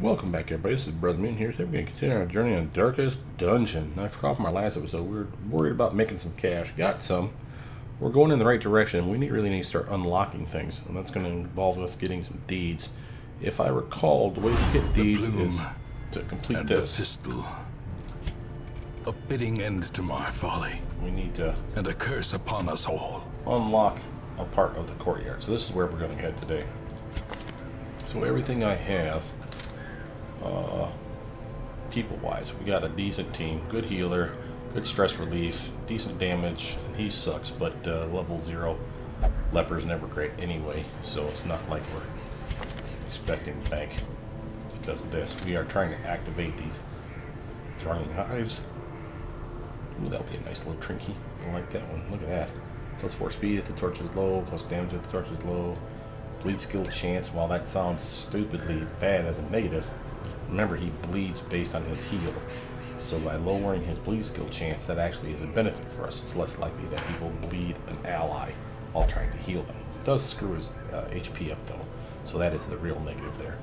Welcome back, everybody. This is Brothermutant here. Today we're going to continue our journey on Darkest Dungeon. Now, I forgot from our last episode, we were worried about making some cash. Got some. We're going in the right direction. We really need to start unlocking things, and that's going to involve us getting some deeds. If I recall, the way to get deeds is to complete this. The pistol. A fitting end to my folly. We need to... and a curse upon us all. Unlock a part of the courtyard. So this is where we're going to head today. So everything I have... people-wise, we got a decent team, good healer, good stress relief, decent damage, and he sucks, but level 0 leper's never great anyway, so it's not like we're expecting to bank because of this. We are trying to activate these thronging hives. Ooh, that'll be a nice little trinky. I like that one. Look at that. Plus 4 speed if the torch is low, plus damage if the torch is low, bleed skill chance. While that sounds stupidly bad as a negative, remember, he bleeds based on his heal. So by lowering his bleed skill chance, that actually is a benefit for us. It's less likely that he will bleed an ally while trying to heal them. It does screw his HP up, though. So that is the real negative there.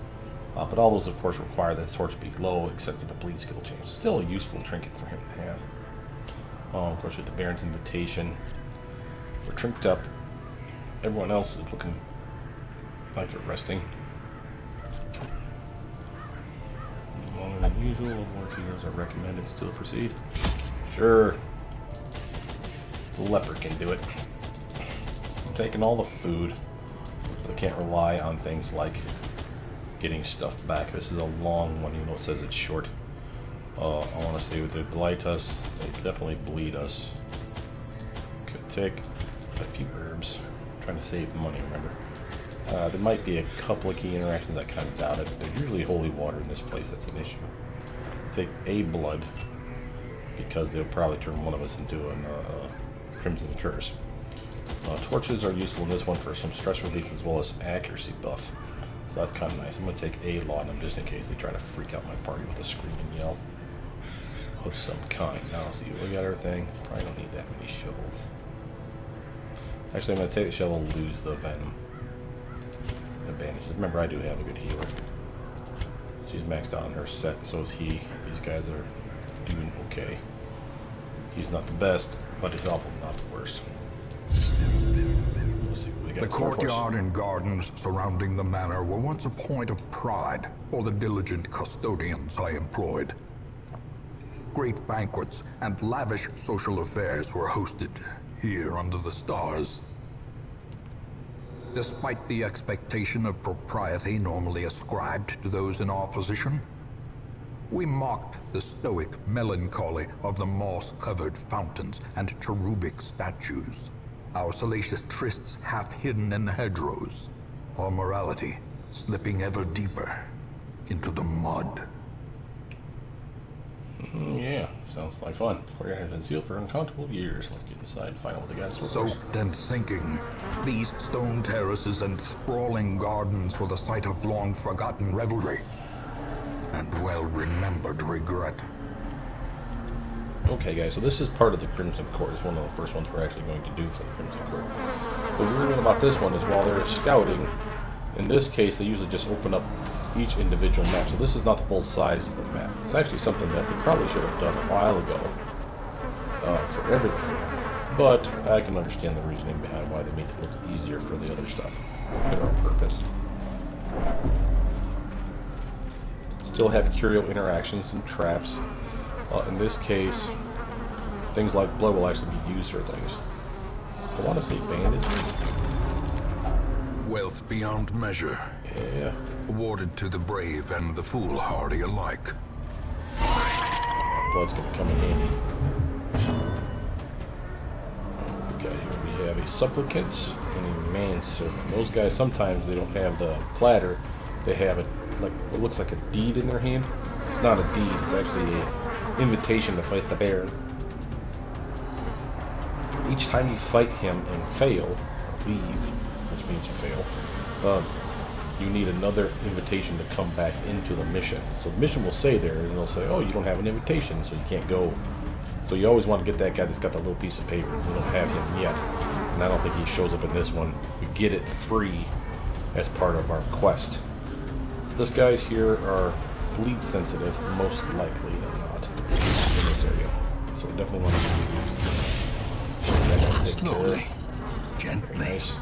But all those, of course, require that the torch be low, except for the bleed skill chance. Still a useful trinket for him to have. Of course, with the Baron's Invitation, we're trinked up. Everyone else is looking like they're resting. Longer than usual, more healers are recommended. Still proceed. Sure. The leper can do it. I'm taking all the food. So I can't rely on things like getting stuff back. This is a long one, even though it says it's short. I want to say they blight us. They definitely bleed us. Could take a few herbs. I'm trying to save money, remember. There might be a couple of key interactions. I kind of doubt it. There's usually holy water in this place. That's an issue. Take a blood, because they'll probably turn one of us into a crimson curse. Torches are useful in this one for some stress relief as well as accuracy buff. So that's kind of nice. I'm going to take a laudanum just in case they try to freak out my party with a screaming yell of some kind. Now, let's see. We got everything. Probably don't need that many shovels. Actually, I'm going to take the shovel and lose the venom advantages. Remember, I do have a good healer. She's maxed out on her set, so is he. These guys are doing okay. He's not the best, but he's awful not the worst. Let's see what we got. The courtyard and gardens surrounding the manor were once a point of pride for the diligent custodians I employed. Great banquets and lavish social affairs were hosted here under the stars. Despite the expectation of propriety normally ascribed to those in our position, we mocked the stoic melancholy of the moss-covered fountains and cherubic statues, our salacious trysts half hidden in the hedgerows, our morality slipping ever deeper into the mud. Yeah, sounds like fun. The courtyard has been sealed for uncountable years. Let's get inside and find out what they got in store. Soaked and sinking, these stone terraces and sprawling gardens were the site of long-forgotten revelry and well-remembered regret. Okay, guys, so this is part of the Crimson Court. It's one of the first ones we're actually going to do for the Crimson Court. The weird thing about this one is while they're scouting, in this case, they usually just open up each individual map. So this is not the full size of the map. It's actually something that we probably should have done a while ago for everything. But I can understand the reasoning behind why they made it look easier for the other stuff. Good on purpose. Still have curio interactions and traps. In this case, things like blood will actually be used for things. I want to say bandages. Wealth beyond measure. Yeah. Awarded to the brave and the foolhardy alike. Blood's gonna come in handy. Okay, here we have a supplicant and a manservant. Those guys, sometimes they don't have the platter. They have it like what looks like a deed in their hand. It's not a deed. It's actually an invitation to fight the Baron. Each time you fight him and fail, leave, which means you fail, you need another invitation to come back into the mission. So the mission will say there, and it'll say, oh, you don't have an invitation, so you can't go. So you always want to get that guy that's got the little piece of paper. We don't have him yet. And I don't think he shows up in this one. We get it free as part of our quest. So These guys here are bleed sensitive, most likely than not, in this area. So we definitely want to take Slowly, care. gently. Nice.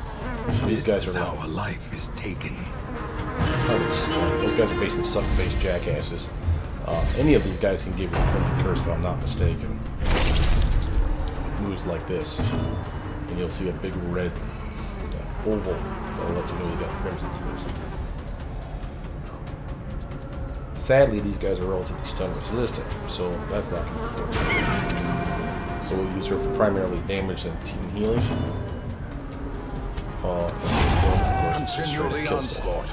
These guys are how a life is taken. Those guys are basically suck-faced jackasses. Any of these guys can give you a Crimson Curse, if I'm not mistaken. Moves like this, and you'll see a big red oval that'll let you know you got the Crimson Curse. Sadly, these guys are relatively stun resistant, so that's not going to work. So we'll use her for primarily damage and team healing. Continue the onslaught.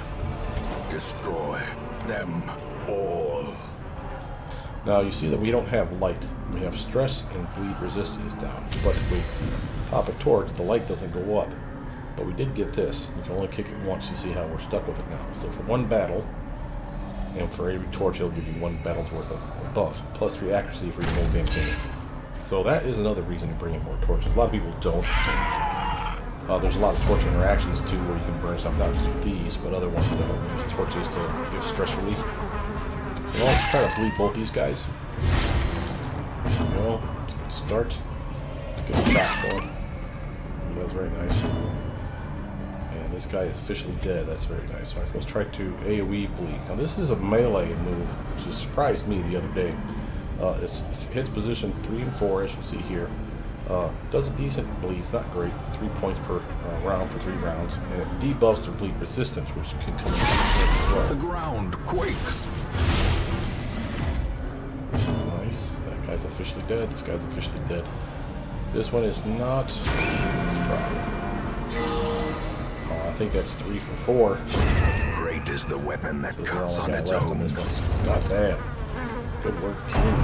Destroy them all. Now you see that we don't have light. We have stress and bleed resistance down. But if we pop a torch, the light doesn't go up. But we did get this. You can only kick it once. You see how we're stuck with it now. So for one battle, and for every torch, it'll give you one battle's worth of buff, plus 3 accuracy for your whole campaign. So that is another reason to bring in more torches. A lot of people don't. There's a lot of torch interactions too, where you can burn stuff, not just with these, but other ones that will use torches to give stress relief. So let's try to bleed both these guys. There we go. Let's start. Let's get a shot going. That was very nice. And this guy is officially dead. That's very nice. All right, so let's try to AoE bleed. Now this is a melee move, which has surprised me the other day. It hits position 3 and 4, as you see here. Does a decent bleed. It's not great. 3 points per round for 3 rounds. And it debuffs their bleed resistance, which continues to as well. The ground quakes. Nice. That guy's officially dead. This guy's officially dead. This one is not. Let's try. I think that's 3 for 4. Great is the weapon that cuts on its left own. on this one. Not bad. Good work, team.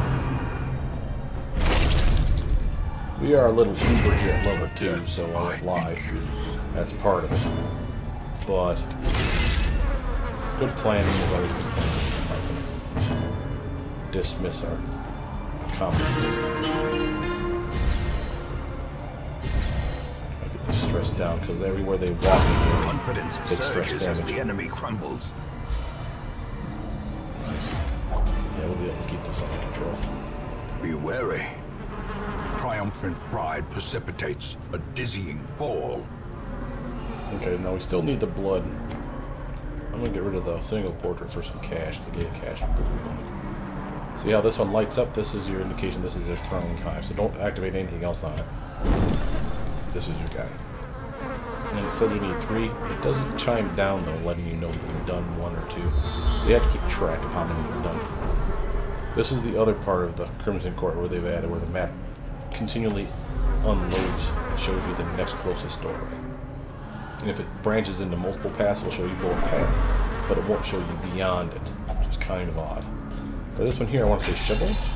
We are a little uber here at level 2, so I won't lie. That's part of it. But good planning is always good planning. Dismiss our comments. I get this stress down because everywhere they walk, Confidence surges as the enemy crumbles. Nice. Yeah, we'll be able to keep this under control. Be wary. Triumphant pride precipitates a dizzying fall. Okay, now we still need the blood. I'm gonna get rid of the single portrait for some cash to get cash. See how this one lights up? This is your indication this is their throwing hive. So don't activate anything else on it. This is your guy. And it said you need 3. It doesn't chime down though, letting you know when you've done 1 or 2. So you have to keep track of how many you've done. This is the other part of the Crimson Court where they've added where the map continually unloads and shows you the next closest doorway. And if it branches into multiple paths, it'll show you both paths, but it won't show you beyond it, which is kind of odd. For this one here, I want to say shovels.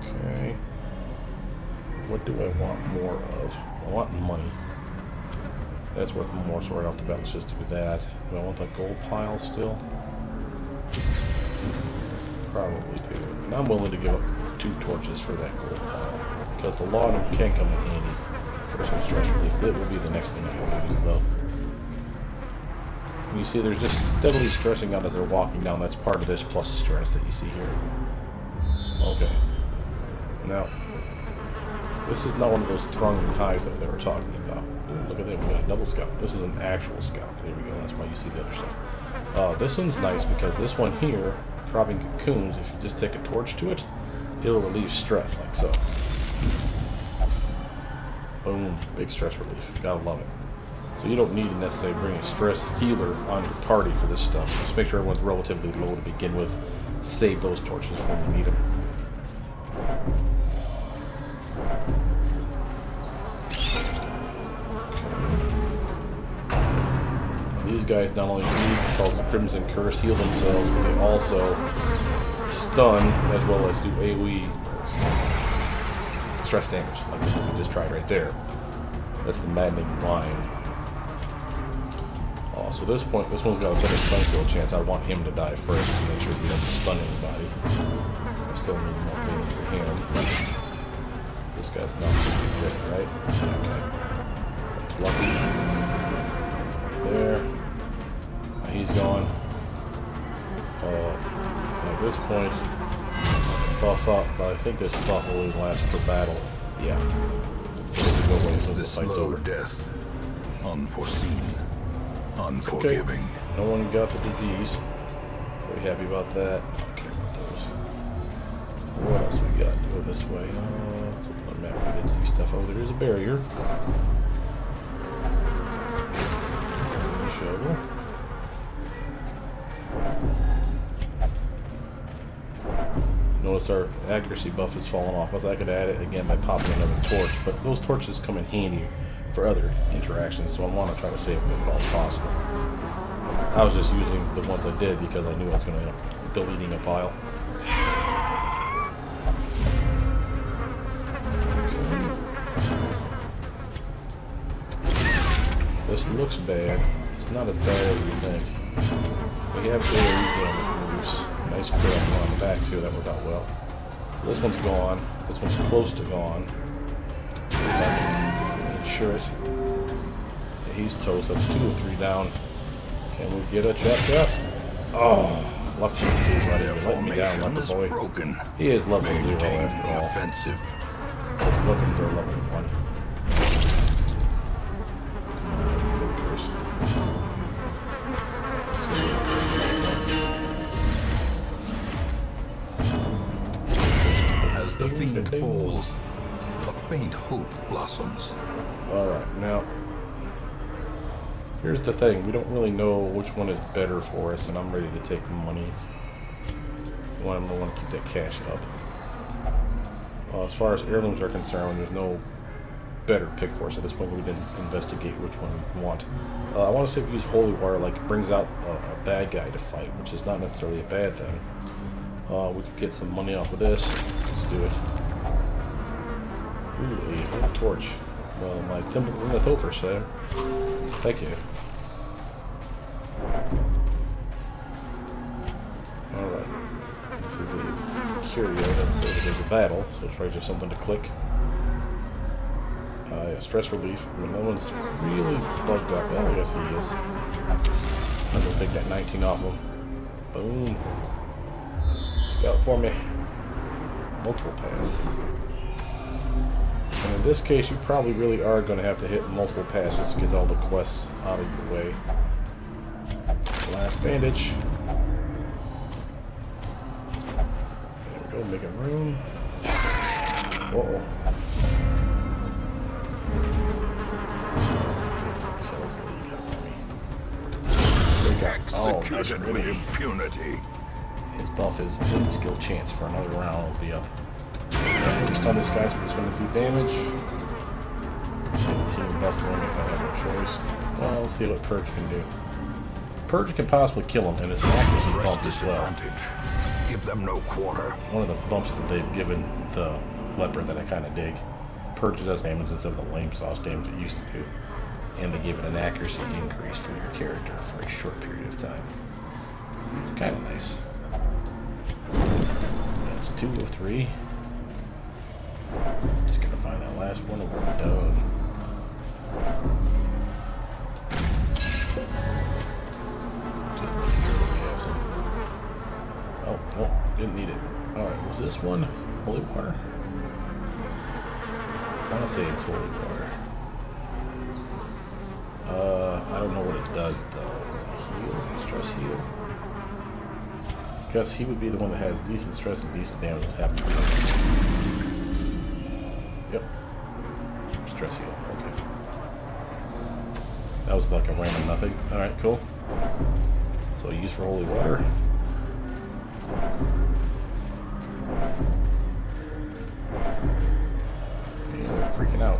Okay. What do I want more of? I want money. That's worth more, so right off the bat, let's just do that. Do I want the gold pile still? Probably do. And I'm willing to give up 2 torches for that gold pile. Because the laudanum can come in handy for some stress relief. It will be the next thing I will use, though. And you see there's just steadily stressing out as they're walking down. That's part of this plus stress that you see here. Okay. Now, this is not one of those thronging hives that they were talking about. Ooh, look at that, we got a double scout. This is an actual scout. There we go, that's why you see the other stuff. This one's nice because this one here, dropping cocoons, if you just take a torch to it, it'll relieve stress, like so. Boom, big stress relief. Gotta love it. So you don't need to necessarily bring a stress healer on your party for this stuff. Just make sure everyone's relatively low to begin with. Save those torches when you need them. These guys not only do cause the Crimson Curse, heal themselves, but they also stun as well as do AoE stress damage, like we just tried right there. That's the maddening line. Oh, so at this point, this one's got a better stun skill chance. I want him to die first to make sure we don't stun anybody. I still need more things for him. This guy's not good, right? Okay. Lucky. there. He's gone. At this point, buff up, but I think this buff will only last per battle. Yeah. So we'll go away so the fight's over. Death. Unforeseen. Unforgiving. Okay. No one got the disease. Very happy about that. Okay, those. What else we got? Go this way. On the map we didn't see stuff. Oh, there's a barrier. Shovel. Notice our accuracy buff has fallen off. I could add it again by popping another torch, but those torches come in handy for other interactions, so I want to try to save them if at all possible. I was just using the ones I did because I knew I was going to end up deleting a pile. Okay. This looks bad. It's not as bad as you think. We have AoE damage moves. Nice crit on the back too, that worked out well. So this one's gone. This one's close to gone. Ensure it. Yeah, he's toast. That's 2 or 3 down. Can we get a chap? Oh, left him too, buddy. You're letting me down, leper boy. Broken. He is level 0 after all. Offensive. Looking for level 1. As the fiend falls, a faint hope blossoms. Alright, now here's the thing, we don't really know which one is better for us, and I'm ready to take money. I want to keep that cash up. As far as heirlooms are concerned, there's no better pick for us at this point. We didn't investigate which one we want. I want to see if we use holy water, like it brings out a bad guy to fight, which is not necessarily a bad thing. We could get some money off of this. Let's do it. Ooh, a torch. Well, my temple in the Topher, so thank you. Alright. This is a curio that says there's a battle, so try just something to click. Yeah, stress relief. I mean, no one's really bugged up. Well, I guess he is. I'm gonna take that 19 off him. Boom. Scout for me. Multiple paths. And in this case, you probably really are going to have to hit multiple paths just to get all the quests out of your way. Last bandage. There we go, making room. Uh-oh. Executed with impunity. His buff is wind skill chance for another round will be up. Stun this guy, so he's going to do damage. Team buff one if I have no choice. Well, let's see what Purge can do. Purge can possibly kill him, and his accuracy bump as well. Give them no quarter. One of the bumps that they've given the leper that I kind of dig. Purge does damage instead of the lame sauce damage it used to do. And they give it an accuracy increase for your character for a short period of time. Kind of nice. That's 2 of 3. Just gonna find that last one and we're done. Oh, no, didn't need it. Alright, was this one holy water? I want to say it's holy water. I don't know what it does though. Does it heal? Stress heal? I guess he would be the one that has decent stress and decent damage happening. Yep. Stress heal. Okay. That was like a random nothing. Alright, cool. So use for holy water. Yeah, they're freaking out.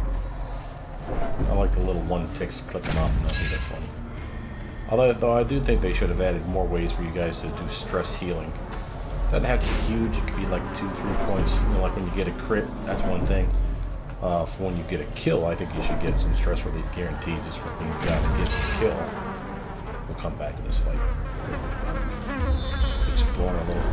I like the little one ticks clicking off, and I think that's funny. Although I do think they should have added more ways for you guys to do stress healing. It doesn't have to be huge. It could be like 2-3 points. You know, like when you get a crit, that's one thing. For when you get a kill, I think you should get some stress relief guaranteed just for being the guy that gets the kill. We'll come back to this fight. Just exploring a little.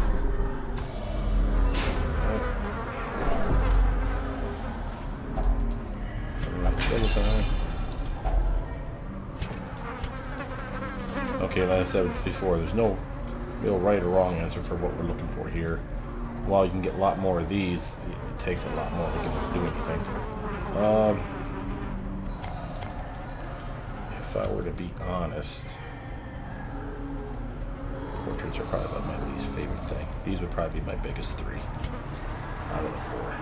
Okay, like I said before, there's no real right or wrong answer for what we're looking for here. While you can get a lot more of these, it takes a lot more to do anything. If I were to be honest, portraits are probably my least favorite thing. These would probably be my biggest 3 out of the 4.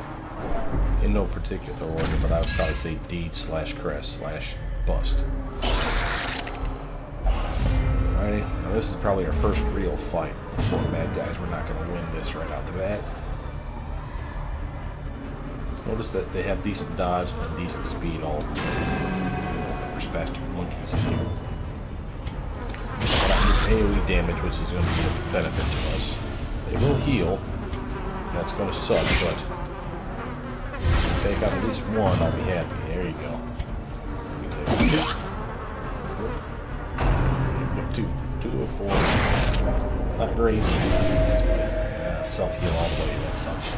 In no particular order, but I would probably say deed/crest/bust. Alrighty, now this is probably our first real fight. 4 bad guys, we're not going to win this right out the bat. Notice that they have decent dodge and decent speed, all of them. We're spastic monkeys in here. AoE damage, which is going to be a benefit to us. They will heal. That's going to suck, but take out at least 1, I'll be happy. There you go. Two of 4. Not great. Self-heal all the way. That sucks.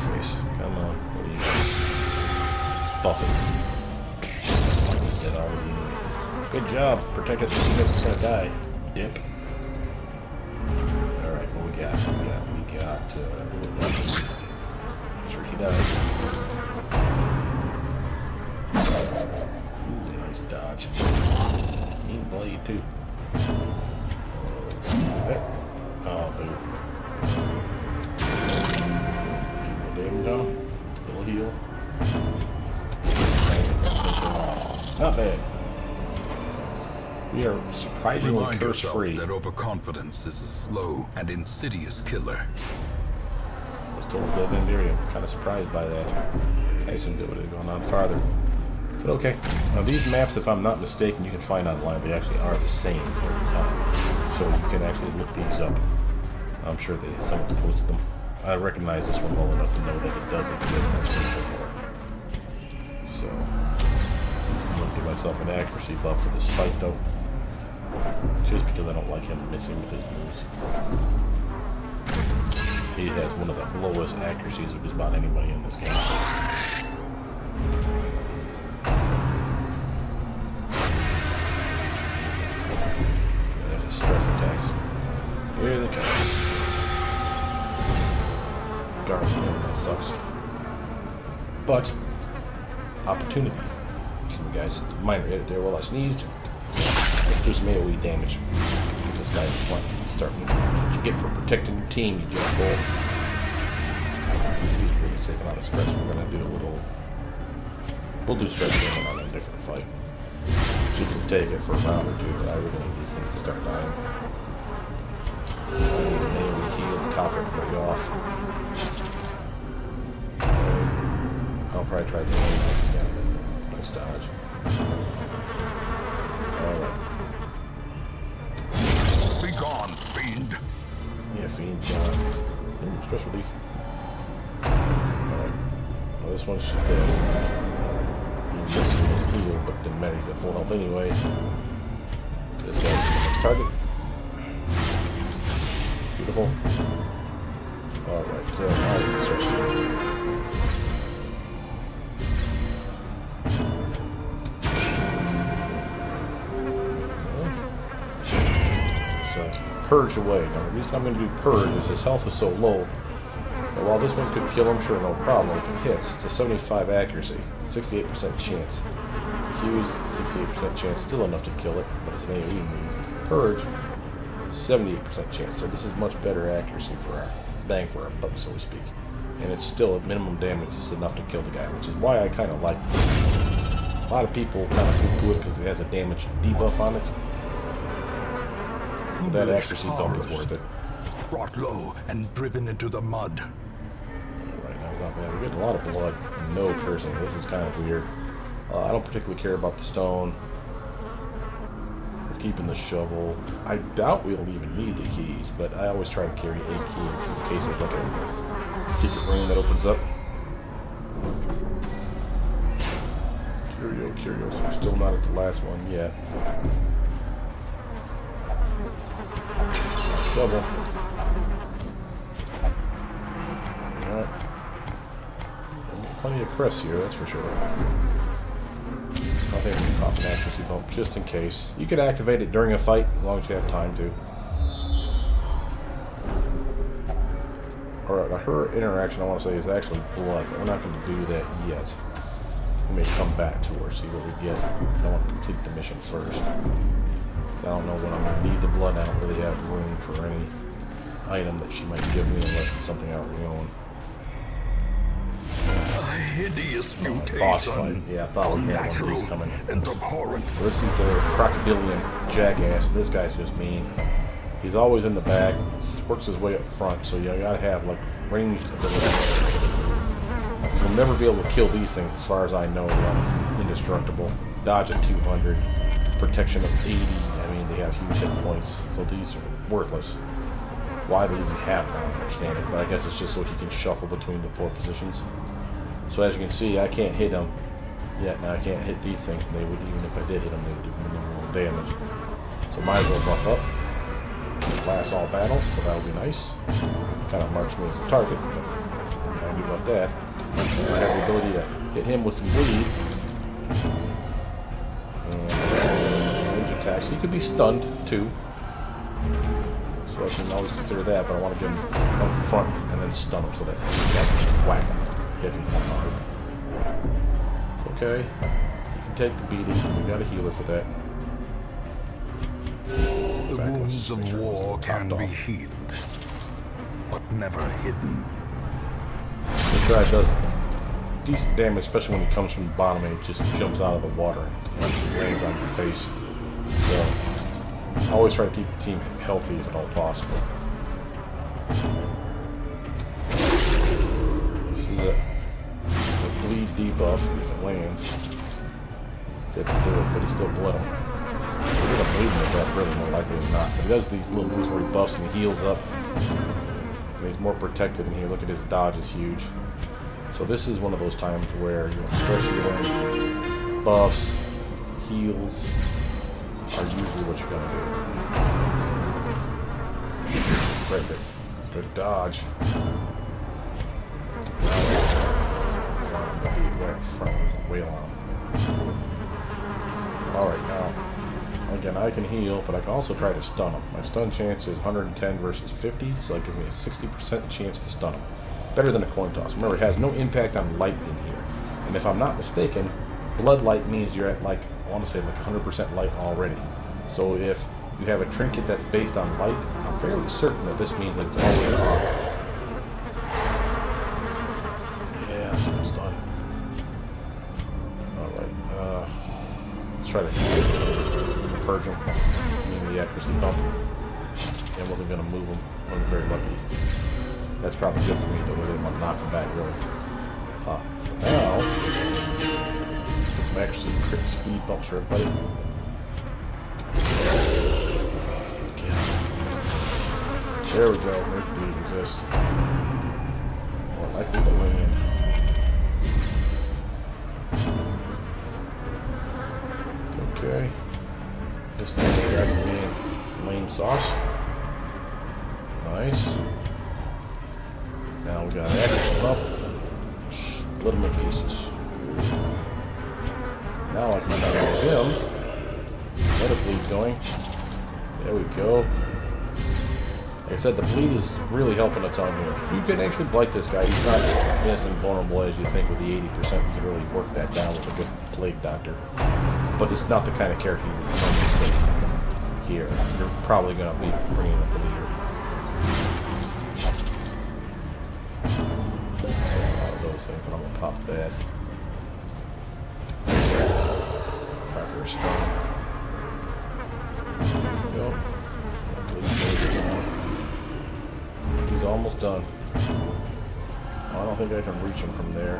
Face. Come on. What do you got? Buff it. Dead already. Good job. Protect us if it's gonna die. Dip. Alright, what we got? We got sure he does. Ooh, nice dodge. Mean blade too. Oh, boo. Keep the damage on. Little heal. Not bad. We are surprisingly curse-free. That overconfidence is a slow and insidious killer. I was told dead end area. I'm kind of surprised by that. I assumed it would have gone on farther. But okay. Now these maps, if I'm not mistaken, you can find online. They actually are the same every time. So you can actually look these up. I'm sure that someone's posted them. I recognize this one well enough to know that it does exist. I've seen it before. So I'm going to give myself an accuracy buff for this fight, though. Just because I don't like him missing with his moves. He has one of the lowest accuracies of just about anybody in this game. There's his stress attacks. Here they come. Darn, that sucks. But, opportunity. Excuse me, guys. Minor edit there while I sneezed. Let's do some AoE damage. Get this guy in front. Start moving. What you get for protecting your team, you jump bull. He's really taking out of stress. We're gonna do a little. We'll do stress damage on a different fight. She can take it for a round or 2, but I really need these things to start dying. I need an AoE heal to top everybody off. I'll probably try to do that. Nice dodge. Alright. Be gone, fiend. Yeah, fiend. Stress relief. Alright. Well, this one's dead. He's missing his heal, but didn't matter. He's at full health anyway. This guy's the next target. Beautiful. Alright, so now we can start seeing. Purge away. Now the reason I'm going to do purge is his health is so low that while this one could kill him, sure, no problem. If it hits, it's a 75 accuracy, 68% chance. Hughes, 68% chance, still enough to kill it, but it's an AoE move. Purge, 78% chance. So this is much better accuracy for our bang for our buck, so to speak. And it's still at minimum damage, it's enough to kill the guy, which is why I kind of like it. A lot of people kind of poo-poo it because it has a damage debuff on it. That accuracy bump is worth it. Brought low and driven into the mud. Right now, not bad. We're getting a lot of blood. No cursing. This is kind of weird. I don't particularly care about the stone. We're keeping the shovel. I doubt we'll even need the keys, but I always try to carry a key in case there's like a secret room that opens up. Curios. We're still not at the last one yet. Shovel. Alright. Plenty of press here, that's for sure. Oh, think we can pop an accuracy bump just in case. You could activate it during a fight as long as you have time to. Alright, her interaction I want to say is actually blood, but we're not going to do that yet. We may come back to her, see what we get. I want to complete the mission first. I don't know when I'm going to need the blood. I don't really have room for any item that she might give me unless it's something out of my own. A hideous mutation. Boss fight. Yeah, I thought we had one of these coming. And abhorrent. So this is the crocodilian jackass. This guy's just mean. He's always in the back, works his way up front, so you gotta have like ranged ability. You'll never be able to kill these things as far as I know. It's indestructible. Dodge at 200, protection of 80. I mean, they have huge hit points, so these are worthless. Why they even have them, I don't understand it, but I guess it's just so he can shuffle between the 4 positions. So as you can see, I can't hit him yet. Now I can't hit these things, and they would, even if I did hit them, they would do minimal damage. So might as well buff up. Last all battle, so that'll be nice. Kind of marks me as a target, but I do about that. I have the ability to hit him with some bleed. And range attacks. He could be stunned too. So I can always consider that, but I want to get him up front and then stun him so that he can whack him. Hit him hard. Okay. You can take the beating. We got a healer for that. The wounds of war can be healed, but never hidden. This guy does decent damage, especially when he comes from the bottom and he just jumps out of the water and lands on your face. So, always try to keep the team healthy if at all possible. This is a bleed debuff if it lands. Didn't do it, but he still bled him. He's gonna bleed him to death, really, more likely than not. But he does these little moves where he buffs and he heals up. And he's more protected in here. Look at his dodge is huge. So this is one of those times where stretch healing, buffs, heals are usually what you're gonna do. Great, good dodge. Whale on him. Alright, now again, I can heal, but I can also try to stun him. My stun chance is 110 versus 50, so that gives me a 60% chance to stun him. Better than a coin toss. Remember, it has no impact on light in here. And if I'm not mistaken, blood light means you're at, like, I want to say like 100% light already. So if you have a trinket that's based on light, I'm fairly certain that this means that it's always on. Yeah, that's a good stun. Alright, let's try to purge him. I mean, the accuracy bump. I wasn't going to move him. I wasn't very lucky. That's probably good for me, though. I didn't want to knock him back, really. Now, get some accuracy crit speed bumps for everybody. There we go. There's bleed resist. More likely to land. Okay. This thing's grabbing me in lame sauce. Nice. Now we got accuracy bump. Split them in pieces. Now I can target him. Let a bleed going. There we go. Like I said, the bleed is really helping a ton here. You can actually blight this guy. He's not as invulnerable as you think with the 80%. You can really work that down with a good plague doctor. But it's not the kind of character you want here. You're probably going to be bringing a bleeder. Those things, but I'm going to pop that. Try for a stun. There we go. He's almost done. Oh, I don't think I can reach him from there.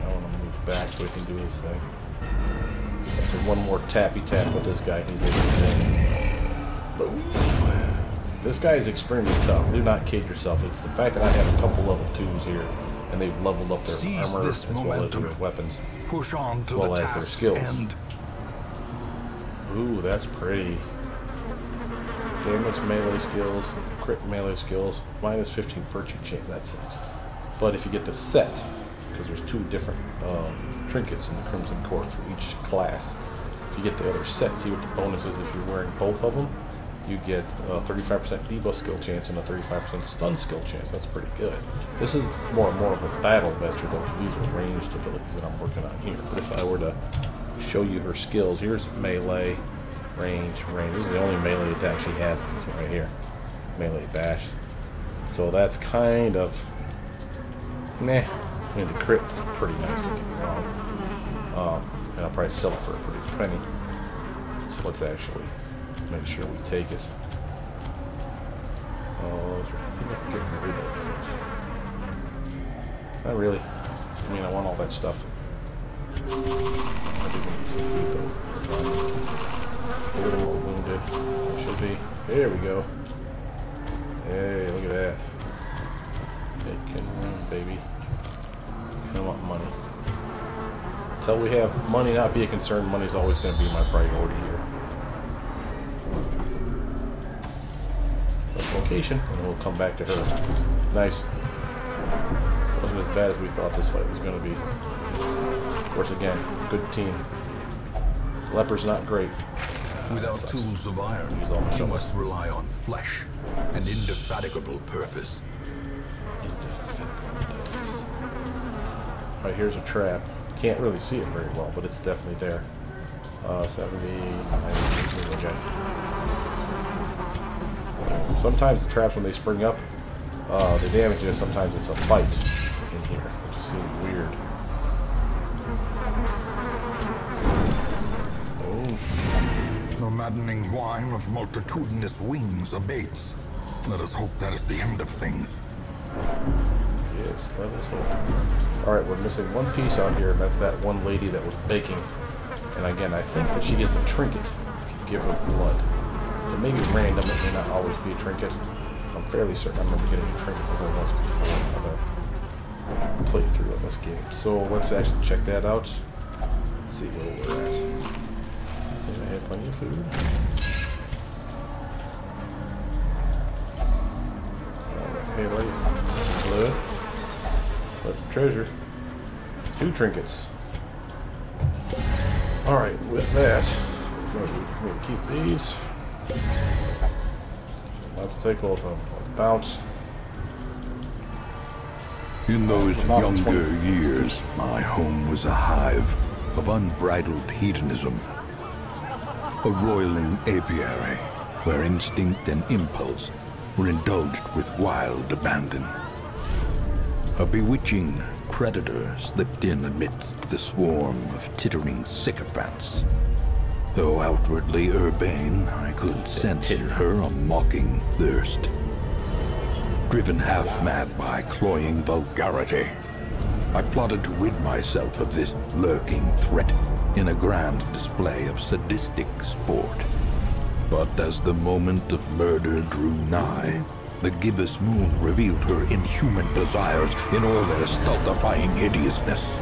I want to move back so he can do his thing. After one more tappy tap with this guy, he did his thing. Boom. This guy is extremely tough. Do not kid yourself. It's the fact that I have a couple level 2s here, and they've leveled up their armor as well as their weapons, Push on to as well the as their task's skills. end. Ooh, that's pretty. Damage melee skills, crit melee skills, minus 15 virtue chance. That sucks. But if you get the set, because there's 2 different trinkets in the Crimson Court for each class. If you get the other set, see what the bonus is if you're wearing both of them. You get a 35% debuff skill chance and a 35% stun skill chance. That's pretty good. This is more and more of a battle vester though, because these are ranged abilities that I'm working on here. But if I were to show you her skills, here's melee, range. This is the only melee attack she has. This one right here, melee bash. So that's kind of meh. I mean, the crit's pretty nice, don't get me wrong. And I'll probably sell it for a pretty penny. So let's actually make sure we take it. Oh, I think I'm getting rid of it. Not really. I mean, I want all that stuff. I do need some food though. A little more wounded. It should be. There we go. Hey, look at that. It can run, baby. I want money. Until we have money not be a concern, money's always going to be my priority here. That's location, and we'll come back to her. Nice. Wasn't as bad as we thought this fight was going to be. Of course, again, good team. Leper's not great. Without tools of iron, you must rely on flesh and indefatigable purpose. Alright, here's a trap. Can't really see it very well, but it's definitely there. 70, 90, okay. Sometimes the traps, when they spring up, the damage is sometimes it's a fight in here, which just seems weird. Oh. The maddening whine of multitudinous wings abates. Let us hope that is the end of things. Yes, let us hope. Alright, we're missing one piece out here, and that's that one lady that was baking. And again, I think that she gets a trinket if you give her blood. So maybe random, it may not always be a trinket. I'm fairly certain I remember getting a trinket for her once before on a playthrough of this game. So let's actually check that out. Let's see where we're at. And I have plenty of food. Hey, lady. Blood. That's the treasure. 2 trinkets. Alright, with that, we're going to keep these. Let's take both of them. Let's bounce. In those younger years, my home was a hive of unbridled hedonism. A roiling apiary where instinct and impulse were indulged with wild abandon. A bewitching predator slipped in amidst the swarm of tittering sycophants. Though outwardly urbane, I could sense in her a mocking thirst. Driven half-mad by cloying vulgarity, I plotted to rid myself of this lurking threat in a grand display of sadistic sport. But as the moment of murder drew nigh, the gibbous moon revealed her inhuman desires in all their stultifying hideousness.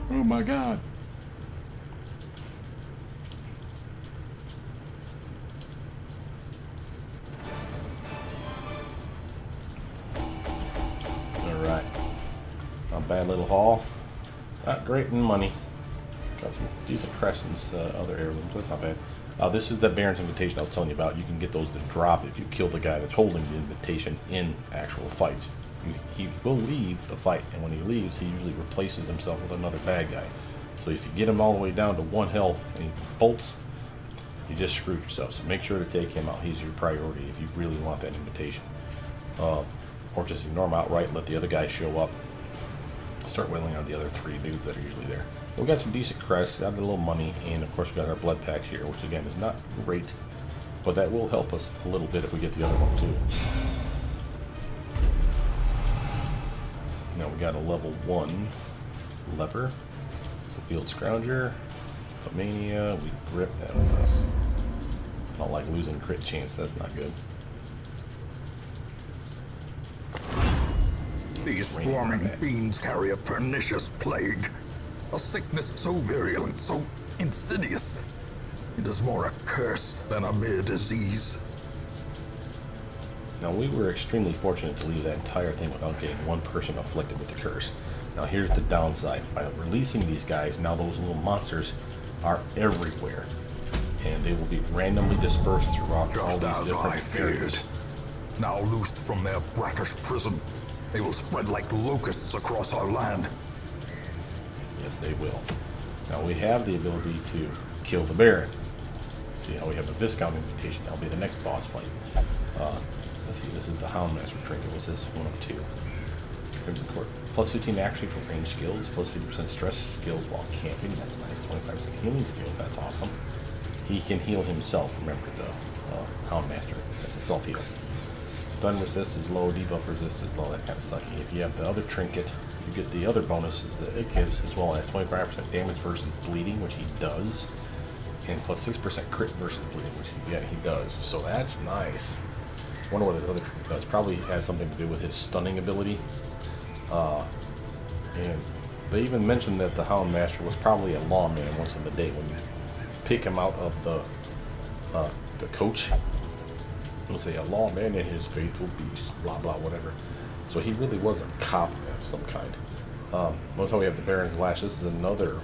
Oh my god. Alright. Not a bad little haul. Not great in money. Got some decent crests and other heirlooms. That's not bad. This is the Baron's invitation I was telling you about. You can get those to drop if you kill the guy that's holding the invitation in actual fights. He will leave the fight, and when he leaves, he usually replaces himself with another bad guy. So if you get him all the way down to 1 health and he bolts, you just screwed yourself. So make sure to take him out. He's your priority if you really want that invitation. Or just ignore him outright, let the other guy show up. Start wailing on the other 3 dudes that are usually there. We got some decent crests, got a little money, and of course we got our blood pact here, which again is not great, but that will help us a little bit if we get the other one too. Now we got a level 1 leper, so field scrounger, mania, we grip, that was us. I don't like losing crit chance, that's not good. These swarming fiends carry a pernicious plague. A sickness so virulent, so insidious, It is more a curse than a mere disease. Now, we were extremely fortunate to leave that entire thing without getting one person afflicted with the curse. Now, here's the downside. By releasing these guys, now those little monsters are everywhere. And they will be randomly dispersed throughout all these different areas. Now loosed from their brackish prison, they will spread like locusts across our land. Yes, they will. Now, we have the ability to kill the Baron. See how we have a Viscount invitation. That'll be the next boss fight. Let's see, this is the Houndmaster trinket. What's this? 1 of 2. Crimson Court. Plus 15 actually for range skills. Plus 50% stress skills while camping. That's nice. 25% healing skills. That's awesome. He can heal himself. Remember the Houndmaster. That's a self-heal. Stun resist is low. Debuff resist is low. That kind of sucky. If you have the other trinket, you get the other bonuses that it gives, as well as 25% damage versus bleeding, which he does. And plus 6% crit versus bleeding, which he does. So that's nice. I wonder what his other trinket does. Probably has something to do with his stunning ability. And they even mentioned that the Houndmaster was probably a lawman once in the day. When you pick him out of the coach, it'll say a lawman and his faithful beast, blah blah whatever. So he really was a cop of some kind. Notice how we have the Baron's Lash. This is another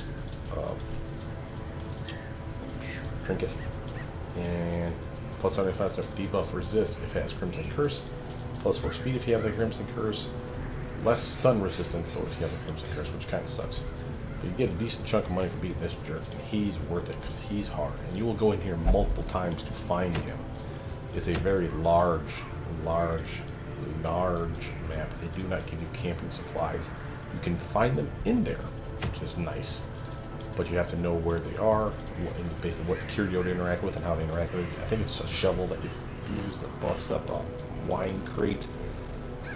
trinket. And plus 75% debuff resist if it has Crimson Curse. Plus 4 speed if you have the Crimson Curse. Less stun resistance though if you have the Crimson Curse, which kind of sucks. But you get a decent chunk of money for beating this jerk, and he's worth it because he's hard. And you will go in here multiple times to find him. It's a very large map. They do not give you camping supplies. You can find them in there, which is nice. But you have to know where they are, and basically what curio to interact with and how to interact with it. I think it's a shovel that you use to bust up a wine crate,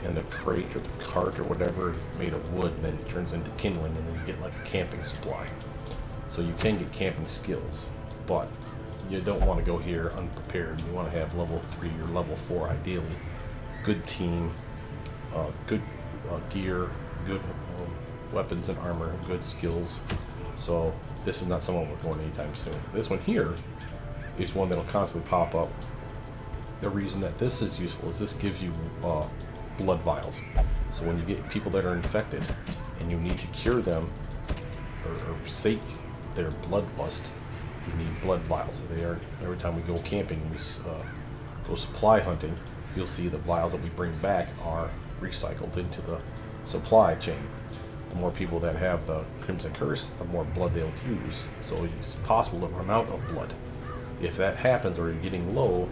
and the crate or the cart or whatever made of wood, and then it turns into kindling, and then you get like a camping supply. So you can get camping skills, but you don't want to go here unprepared. You want to have level 3 or level 4 ideally. Good team, good gear, good weapons and armor, good skills. So this is not someone we're going anytime soon. This one here is one that'll constantly pop up. The reason that this is useful is this gives you blood vials. So when you get people that are infected and you need to cure them or sate their bloodlust, you need blood vials. They are, every time we go camping, we go supply hunting, you'll see the vials that we bring back are recycled into the supply chain. The more people that have the Crimson Curse, the more blood they'll use. So it's possible to run out of blood. If that happens or you're getting low,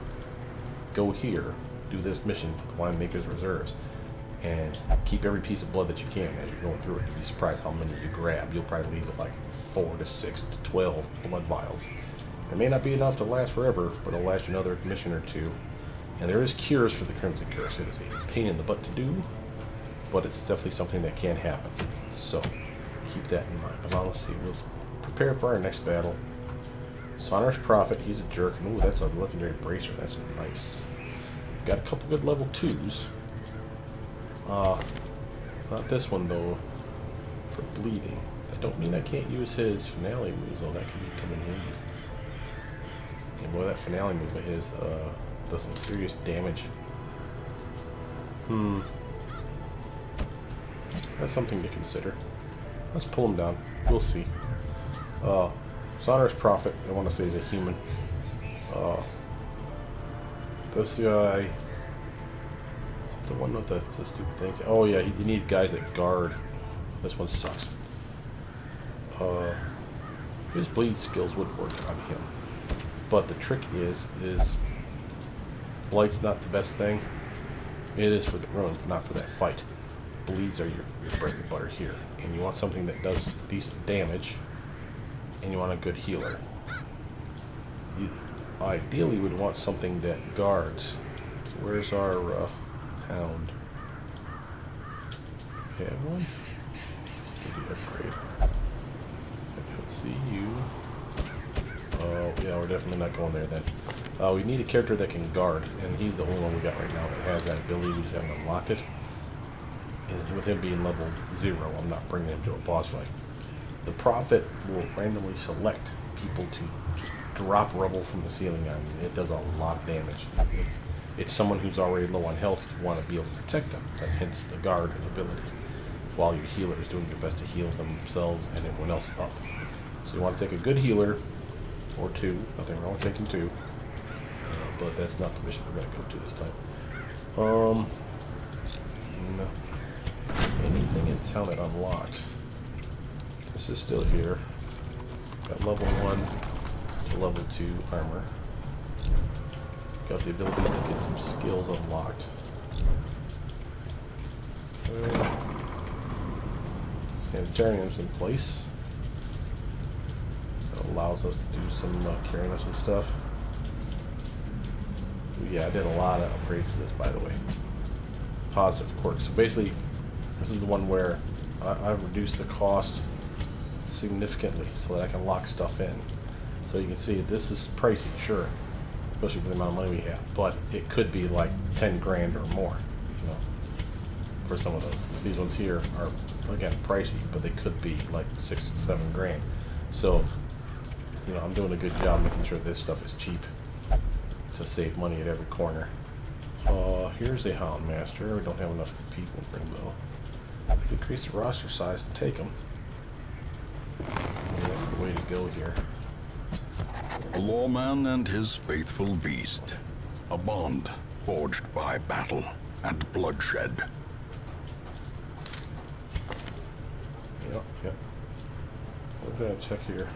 go here, do this mission for the Winemaker's Reserves, and keep every piece of blood that you can as you're going through it. You'd be surprised how many you grab. You'll probably leave with like 4 to 6 to 12 blood vials. It may not be enough to last forever, but it'll last you another mission or two. And there is cures for the Crimson Curse. It is a pain in the butt to do, but it's definitely something that can happen. So keep that in mind. But now let's see, we'll prepare for our next battle. Sonorous Prophet, he's a jerk. Ooh, that's a legendary bracer. That's nice. Got a couple good level 2s. Not this one though, for bleeding. That don't mean I can't use his finale moves, though. That could be coming in. Yeah, boy, that finale move of his does some serious damage. That's something to consider. Let's pull him down. We'll see. Sonorous Prophet, I want to say, is a human. This guy... Is it the one with the stupid thing? Oh yeah, you need guys that guard. This one sucks. His bleed skills would work on him. But the trick is Blight's not the best thing. It is for the runes, but not for that fight. Bleeds are your bread and butter here. And you want something that does decent damage, and you want a good healer. You ideally would want something that guards. So where's our hound? We have one? Give you upgrade. I don't see you. Oh, yeah, we're definitely not going there then. We need a character that can guard, and he's the only one we got right now that has that ability. We just haven't unlocked it. And with him being level 0, I'm not bringing him to a boss fight. The Prophet will randomly select people to just drop rubble from the ceiling on you. It does a lot of damage. If it's someone who's already low on health, you want to be able to protect them. That hence the guard ability. While your healer is doing their best to heal themselves and everyone else up. So you want to take a good healer, or two. Nothing wrong with taking two. But that's not the mission we're going to go to this time. No. Anything in town that unlocked. This is still here. Got level 1 to level 2 armor. Got the ability to get some skills unlocked. Sanitarium's in place. That allows us to do some carrying of some stuff. Yeah, I did a lot of upgrades to this, by the way. Positive quirks. So basically, this is the one where I've reduced the cost significantly so that I can lock stuff in. So you can see this is pricey, sure, especially for the amount of money we have, but it could be like 10 grand or more, you know, for some of those. These ones here are, again, pricey, but they could be like 6, 7 grand. So, you know, I'm doing a good job making sure this stuff is cheap to save money at every corner. Here's a Hound Master. We don't have enough people for him though. Decrease the roster size and take them. That's the way to go here. A lawman and his faithful beast. A bond forged by battle and bloodshed. Yep. We're gonna check here.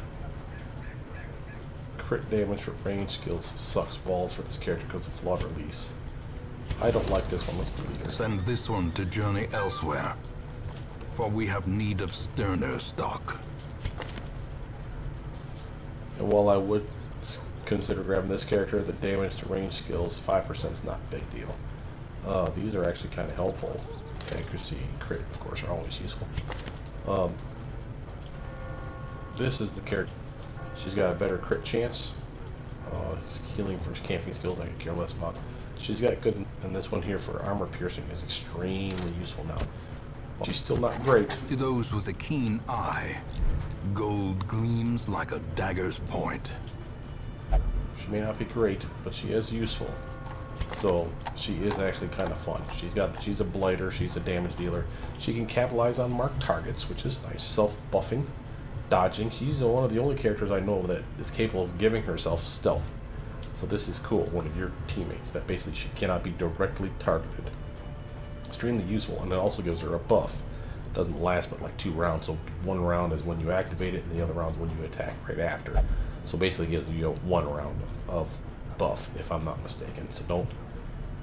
Crit damage for range skills sucks balls for this character because of flawed release. I don't like this one. Let's do it. Send this one to journey elsewhere, for we have need of sterner stock. And while I would consider grabbing this character, the damage to range skills 5% is not a big deal. These are actually kind of helpful. Accuracy and crit, of course, are always useful. This is the character. She's got a better crit chance. Healing for camping skills I could care less about. She's got good, and this one here for armor piercing is extremely useful now. She's still not great. To those with a keen eye, gold gleams like a dagger's point. She may not be great, but she is useful. So she is actually kind of fun. She's a blighter, she's a damage dealer. She can capitalize on marked targets, which is nice. Self-buffing, dodging. She's one of the only characters I know that is capable of giving herself stealth. So this is cool, one of your teammates, that basically she cannot be directly targeted. Extremely useful, and it also gives her a buff. Doesn't last but like 2 rounds, so 1 round is when you activate it, and the other round is when you attack right after. So basically it gives you 1 round of buff, if I'm not mistaken. So don't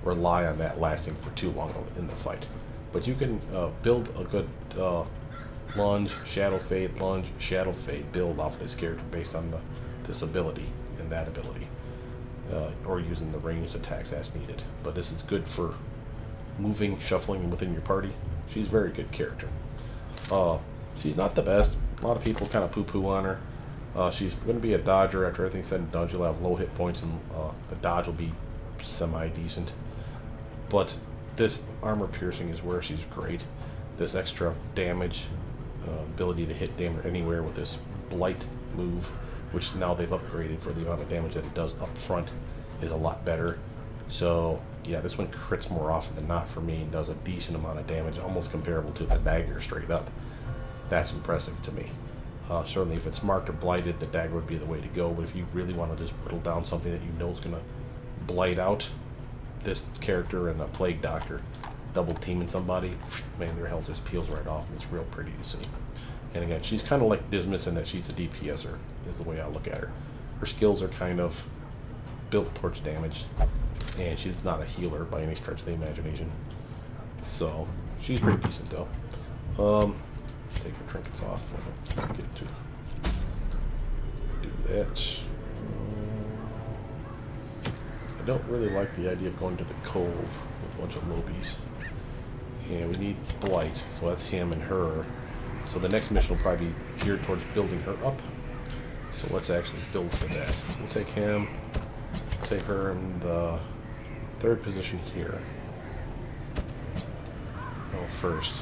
rely on that lasting for too long in the fight. But you can build a good lunge, shadow fade build off this character based on this ability and that ability. Or using the ranged attacks as needed. But this is good for moving, shuffling within your party. She's a very good character. She's not the best. A lot of people kind of poo-poo on her. She's going to be a dodger after everything's said and done. She'll have low hit points and the dodge will be semi-decent. But this armor piercing is where she's great. This extra damage, ability to hit damage anywhere with this blight move, which now they've upgraded for the amount of damage that it does up front, is a lot better. So yeah, this one crits more often than not for me and does a decent amount of damage, almost comparable to the dagger straight up. That's impressive to me. Certainly if it's marked or blighted, the dagger would be the way to go, but if you really want to just whittle down something that you know is going to blight out this character and the Plague Doctor, double teaming somebody, man, their health just peels right off, and it's real pretty to see. And again, she's kind of like Dismas in that she's a DPSer, is the way I look at her. Her skills are kind of built towards damage, and she's not a healer by any stretch of the imagination. So, she's pretty decent though. Let's take her trinkets off so I don't get to do that. I don't really like the idea of going to the cove with a bunch of lobies. And we need Blight, so that's him and her. So the next mission will probably be geared towards building her up. So let's actually build for that. We'll take him, take her in the 3rd position here. Oh, first.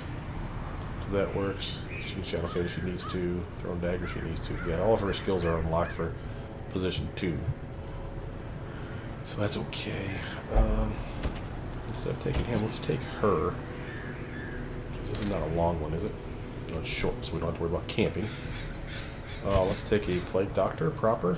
That works. She can Shadow Fade if she needs to. Throw Dagger if she needs to. Yeah, all of her skills are unlocked for position 2. So that's okay. Instead of taking him, let's take her. This is not a long one, is it? No, it's short, so we don't have to worry about camping. Let's take a plague doctor proper.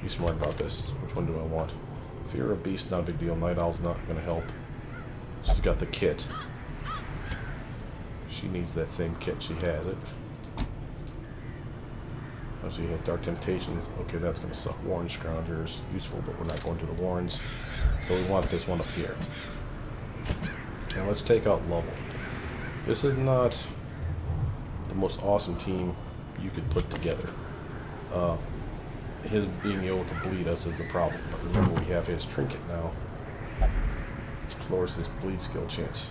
Be smart about this. Which one do I want? Fear of Beast, not a big deal. Night Owl's not going to help. She's got the kit. She needs that same kit. She has it. Oh, she has Dark Temptations. Okay, that's going to suck. Warren Scrounger is useful, but we're not going to the Warrens. So we want this one up here. Now let's take out Lovable. This is not the most awesome team you could put together. His being able to bleed us is a problem, but remember we have his trinket now. Which lowers his bleed skill chance.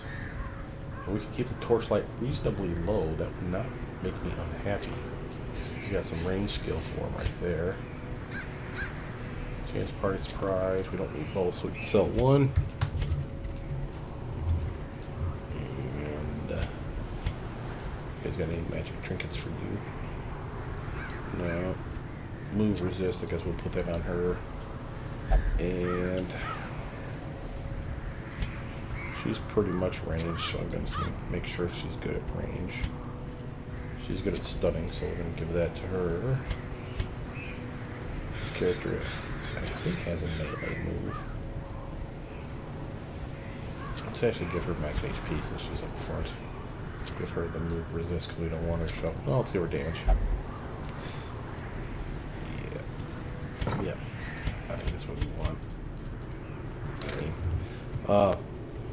And we can keep the torchlight reasonably low. That would not make me unhappy. We got some range skill for him right there. Chance party surprise. We don't need both, so we can sell one. And you guys got any magic trinkets for you? No. Move resist, I guess we'll put that on her. And she's pretty much range, so I'm going to make sure she's good at range. She's good at stunning, so we're going to give that to her. This character, I think, has a melee move. Let's actually give her max HP since she's up front. Give her the move resist because we don't want her shuffle. No, let's give her damage. Yeah, I think that's what we want.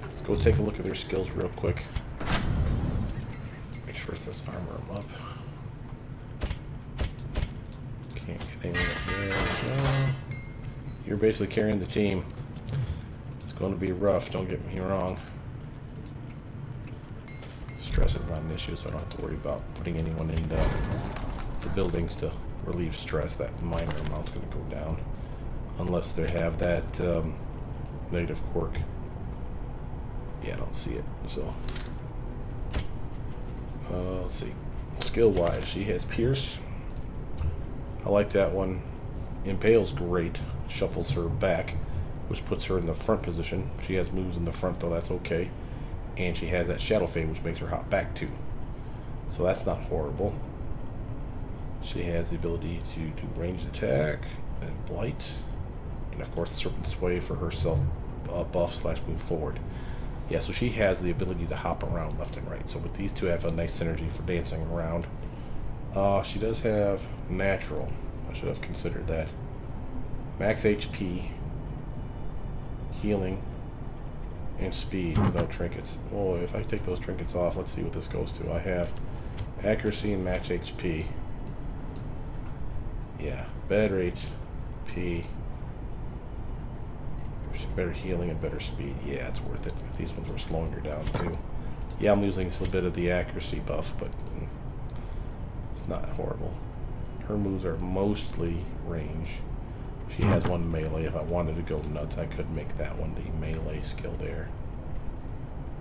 Let's go take a look at their skills real quick. Make sure it says armor them up. Can't get anything up there. No. You're basically carrying the team. It's going to be rough, don't get me wrong. Stress is not an issue, so I don't have to worry about putting anyone in the buildings to relieve stress. That minor amount's going to go down unless they have that negative quirk. Yeah, I don't see it. So let's see. Skill wise, she has Pierce. I like that one. Impale's great. Shuffles her back, which puts her in the front position. She has moves in the front, though. That's okay. And she has that Shadow Fade, which makes her hop back too. So that's not horrible. She has the ability to do ranged attack and blight, and of course Serpent Sway for herself buff slash move forward. Yeah, so she has the ability to hop around left and right. So with these two, have a nice synergy for dancing around. She does have natural. I should have considered that. Max HP, healing, and speed without trinkets. Oh, if I take those trinkets off, let's see what this goes to. I have accuracy and max HP. Yeah, better HP, better healing, and better speed. Yeah, it's worth it. These ones were slowing her down too. Yeah, I'm losing a bit of the accuracy buff, but it's not horrible. Her moves are mostly range. She has one melee. If I wanted to go nuts, I could make that one the melee skill there.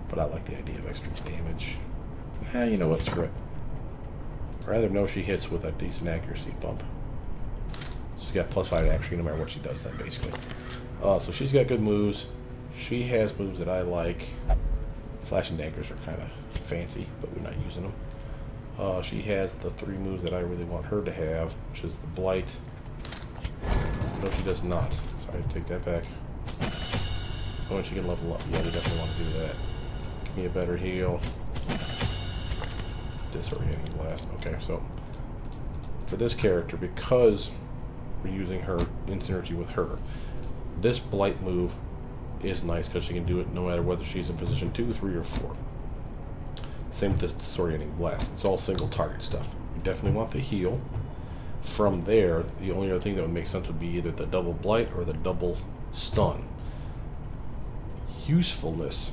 But I like the idea of extra damage. You know what, screw it. I'd rather know she hits with a decent accuracy bump. She's got +5 accuracy no matter what she does then, basically. So she's got good moves. She has moves that I like. Flashing daggers are kind of fancy, but we're not using them. She has the 3 moves that I really want her to have, which is the Blight. No, she does not. So I have to take that back. Oh, and she can level up. Yeah, we definitely want to do that. Give me a better heal. Disorienting blast. Okay, so for this character, because we're using her in synergy with her, this Blight move is nice because she can do it no matter whether she's in position 2, 3, or 4. Same with this disorienting blast. It's all single target stuff. You definitely want the heal. From there, the only other thing that would make sense would be either the double Blight or the double stun. Usefulness.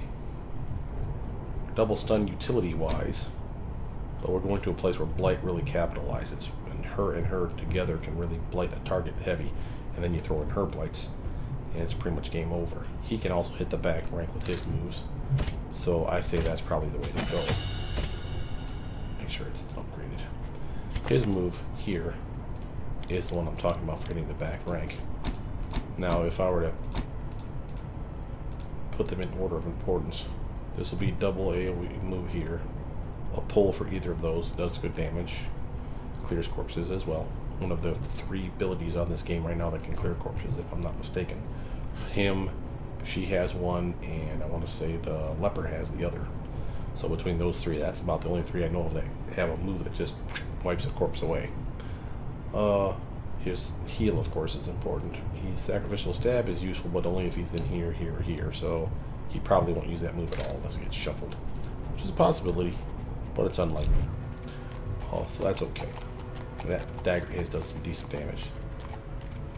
Double stun utility wise, but we're going to a place where Blight really capitalizes, and her together can really blight a target heavy, and then you throw in her blights and it's pretty much game over. He can also hit the back rank with his moves, So I say that's probably the way to go. Make sure it's upgraded. His move here is the one I'm talking about for getting the back rank. Now, if I were to put them in order of importance, this will be double AoE move here. A pull for either of those does good damage. Clears corpses as well. One of the 3 abilities on this game right now that can clear corpses, if I'm not mistaken. Him, she has one, and I want to say the leper has the other. So between those 3, that's about the only 3 I know of that have a move that just wipes a corpse away. His heal, of course, is important. His sacrificial stab is useful, but only if he's in here, here, or here. So he probably won't use that move at all unless it gets shuffled, which is a possibility, but it's unlikely. Oh, so that's okay. That dagger hits does some decent damage.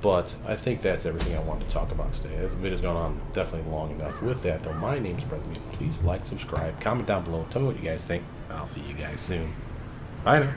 But I think that's everything I wanted to talk about today. This video's gone on definitely long enough. With that, though, my name's Brothermutant. Please like, subscribe, comment down below, tell me what you guys think. I'll see you guys soon. Bye now.